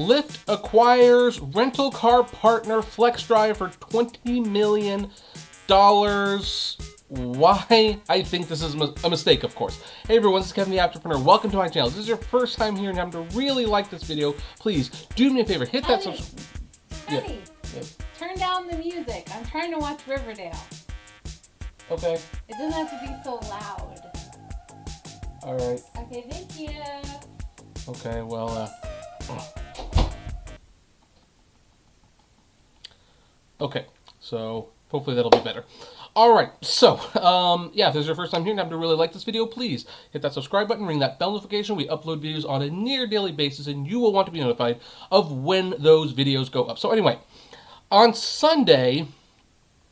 Lyft acquires rental car partner Flexdrive for $20 million. Why? I think this is a mistake, of course. Hey everyone, this is Kevin the Apptrepreneur. Welcome to my channel. If this is your first time here and you happen to really like this video, please do me a favor, hit that subscribe. Honey, turn down the music. I'm trying to watch Riverdale. Okay. It doesn't have to be so loud. Alright. Okay, thank you. Okay, well, okay, so hopefully that'll be better. Alright, so, yeah, if this is your first time here and you happen to really like this video, please hit that subscribe button, ring that bell notification. We upload videos on a near daily basis, and you will want to be notified of when those videos go up. So anyway, on Sunday,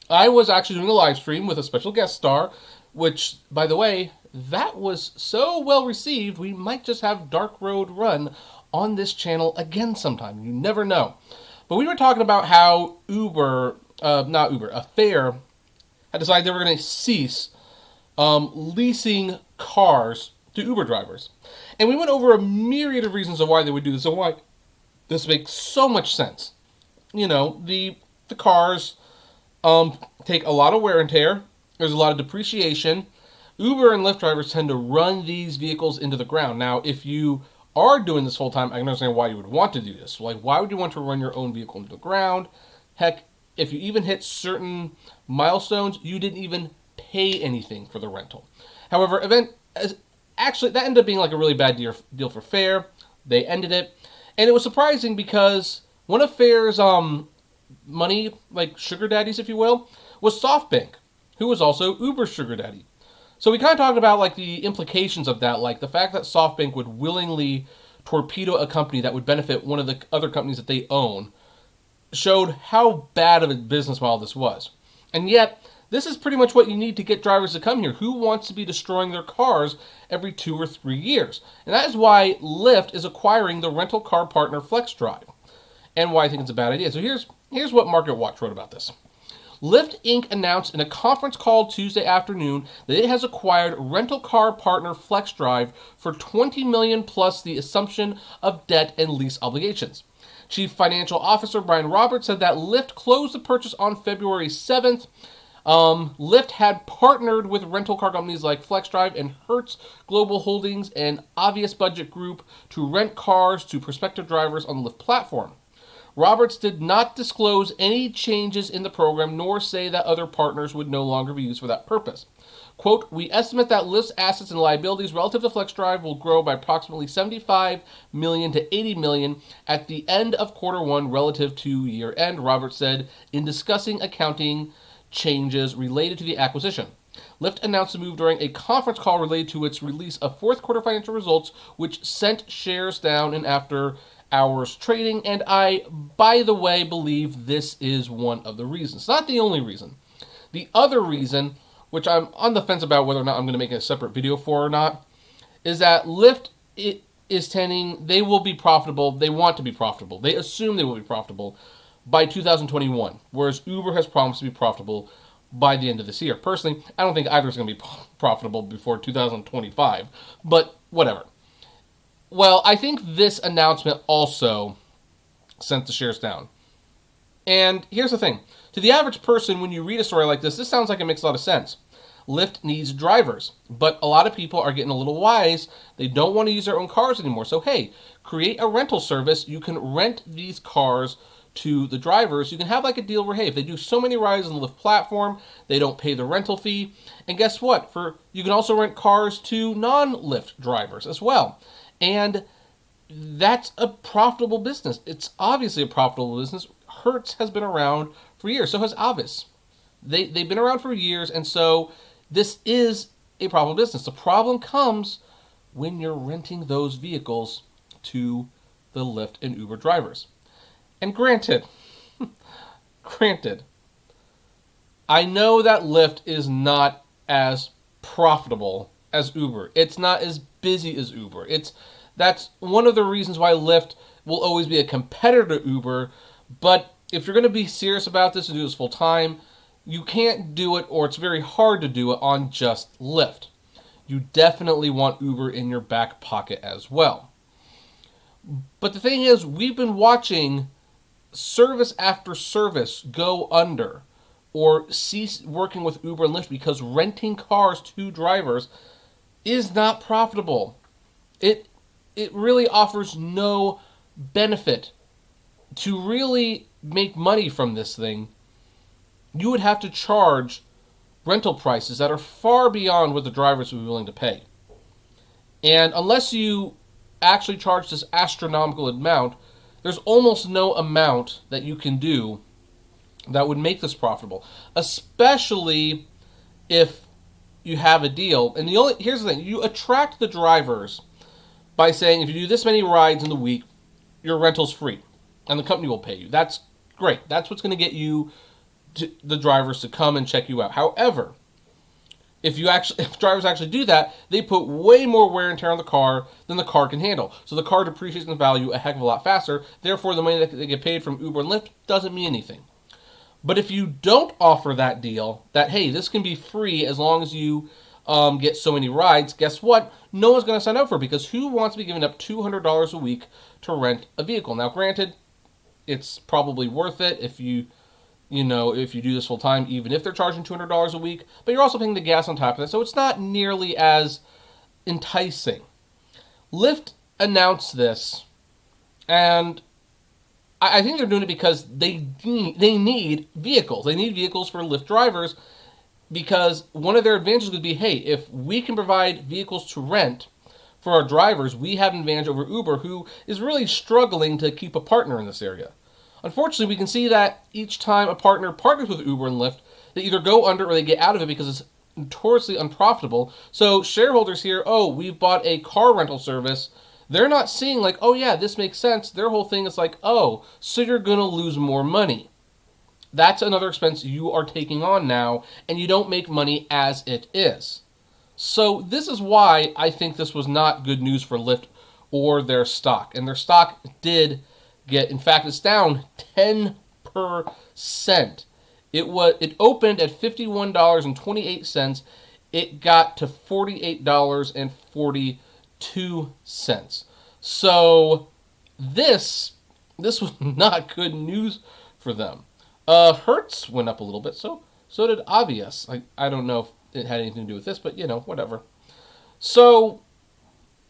I was actually doing a live stream with a special guest star, which, by the way, that was so well received, we might just have Dark Road Run on this channel again sometime. You never know. But we were talking about how Fair had decided they were going to cease leasing cars to Uber drivers. And we went over a myriad of reasons of why they would do this and why this makes so much sense. You know, the cars take a lot of wear and tear. There's a lot of depreciation. Uber and Lyft drivers tend to run these vehicles into the ground. Now, if you are doing this full time, I can understand why you would want to do this. Like, why would you want to run your own vehicle into the ground? Heck, if you even hit certain milestones, you didn't even pay anything for the rental. However, actually, that ended up being like a really bad deal for Fair. They ended it. And it was surprising because one of Fair's money, like sugar daddies, if you will, was SoftBank, who was also Uber's sugar daddy. So we kind of talked about like the implications of that, like the fact that SoftBank would willingly torpedo a company that would benefit one of the other companies that they own, showed how bad of a business model this was. And yet, this is pretty much what you need to get drivers to come here. Who wants to be destroying their cars every 2 or 3 years? And that is why Lyft is acquiring the rental car partner Flexdrive, and why I think it's a bad idea. So here's what Market Watch wrote about this. Lyft Inc. announced in a conference call Tuesday afternoon that it has acquired rental car partner Flexdrive for $20 million plus the assumption of debt and lease obligations. Chief Financial Officer Brian Roberts said that Lyft closed the purchase on February 7th. Lyft had partnered with rental car companies like Flexdrive and Hertz Global Holdings and Obvious Budget Group to rent cars to prospective drivers on the Lyft platform. Roberts did not disclose any changes in the program, nor say that other partners would no longer be used for that purpose. Quote, we estimate that Lyft's assets and liabilities relative to Flexdrive will grow by approximately $75 million to $80 million at the end of Q1 relative to year end, Roberts said in discussing accounting changes related to the acquisition. Lyft announced the move during a conference call related to its release of fourth quarter financial results, which sent shares down in after hours trading, and I, by the way, believe this is one of the reasons. Not the only reason. The other reason, which I'm on the fence about whether or not I'm going to make a separate video for or not, is that Lyft is tending, they will be profitable, they want to be profitable, they assume they will be profitable by 2021, whereas Uber has promised to be profitable by the end of this year. Personally, I don't think either is going to be profitable before 2025, but whatever. Well, I think this announcement also sent the shares down. And here's the thing. To the average person, when you read a story like this sounds like it makes a lot of sense. Lyft needs drivers, but a lot of people are getting a little wise. They don't want to use their own cars anymore. So, hey, create a rental service. You can rent these cars to the drivers. You can have like a deal where, hey, if they do so many rides on the Lyft platform, they don't pay the rental fee. And guess what? You can also rent cars to non-Lyft drivers as well. And that's a profitable business. It's obviously a profitable business. Hertz has been around for years. So has Avis. They've been around for years, and so this is a profitable business. The problem comes when you're renting those vehicles to the Lyft and Uber drivers. And granted, I know that Lyft is not as profitable as Uber. It's not as busy as Uber. That's one of the reasons why Lyft will always be a competitor to Uber. But if you're going to be serious about this and do this full time, you can't do it, or it's very hard to do it on just Lyft. You definitely want Uber in your back pocket as well. But the thing is, we've been watching service after service go under or cease working with Uber and Lyft because renting cars to drivers is not profitable. It really offers no benefit. To really make money from this thing, you would have to charge rental prices that are far beyond what the drivers would be willing to pay. And unless you actually charge this astronomical amount, there's almost no amount that you can do that would make this profitable, especially if you have a deal. And here's the thing, you attract the drivers by saying if you do this many rides in the week, your rental's free and the company will pay you. That's great. That's what's going to get you the drivers to come and check you out. However, if drivers actually do that, they put way more wear and tear on the car than the car can handle. So the car depreciates in value a heck of a lot faster. Therefore, the money that they get paid from Uber and Lyft doesn't mean anything. But if you don't offer that deal, that, hey, this can be free as long as you get so many rides, guess what? No one's going to sign up for it because who wants to be giving up $200 a week to rent a vehicle? Now, granted, it's probably worth it if you do this full time, even if they're charging $200 a week, but you're also paying the gas on top of that, so it's not nearly as enticing. Lyft announced this, and I think they're doing it because they need vehicles. They need vehicles for Lyft drivers because one of their advantages would be, hey, if we can provide vehicles to rent for our drivers, we have an advantage over Uber, who is really struggling to keep a partner in this area. Unfortunately, we can see that each time a partner partners with Uber and Lyft, they either go under or they get out of it because it's notoriously unprofitable. So shareholders here, oh, we've bought a car rental service. They're not seeing like, oh yeah, this makes sense. Their whole thing is like, oh, so you're going to lose more money. That's another expense you are taking on now, and you don't make money as it is. So this is why I think this was not good news for Lyft or their stock. And their stock did in fact, it's down 10%. It opened at $51.28. It got to $48.42. So this was not good news for them. Hertz went up a little bit, so did Obvious. I don't know if it had anything to do with this, but whatever. So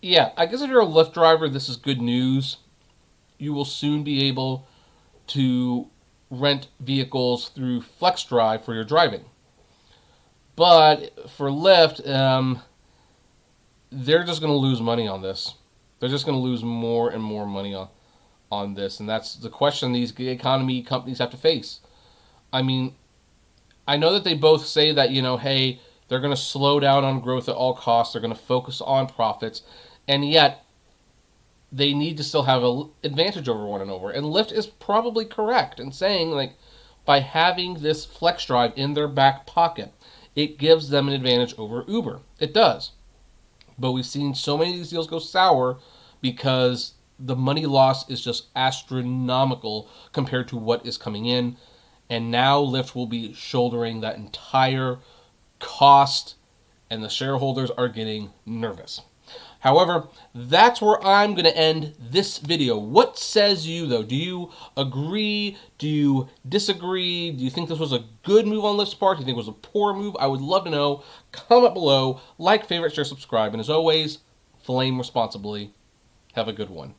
yeah, I guess if you're a Lyft driver, this is good news. You will soon be able to rent vehicles through Flexdrive for your driving. But for Lyft, they're just going to lose money on this. They're just going to lose more and more money on this. And that's the question these gig economy companies have to face. I mean, I know that they both say that, hey, they're going to slow down on growth at all costs. They're going to focus on profits. And yet, they need to still have an advantage over one another. And Lyft is probably correct in saying, like, by having this Flexdrive in their back pocket, it gives them an advantage over Uber. It does. But we've seen so many of these deals go sour because the money loss is just astronomical compared to what is coming in. And now Lyft will be shouldering that entire cost, and the shareholders are getting nervous. However, that's where I'm going to end this video. What says you, though? Do you agree? Do you disagree? Do you think this was a good move on Lyft's part? Do you think it was a poor move? I would love to know. Comment below. Like, favorite, share, subscribe. And as always, flame responsibly. Have a good one.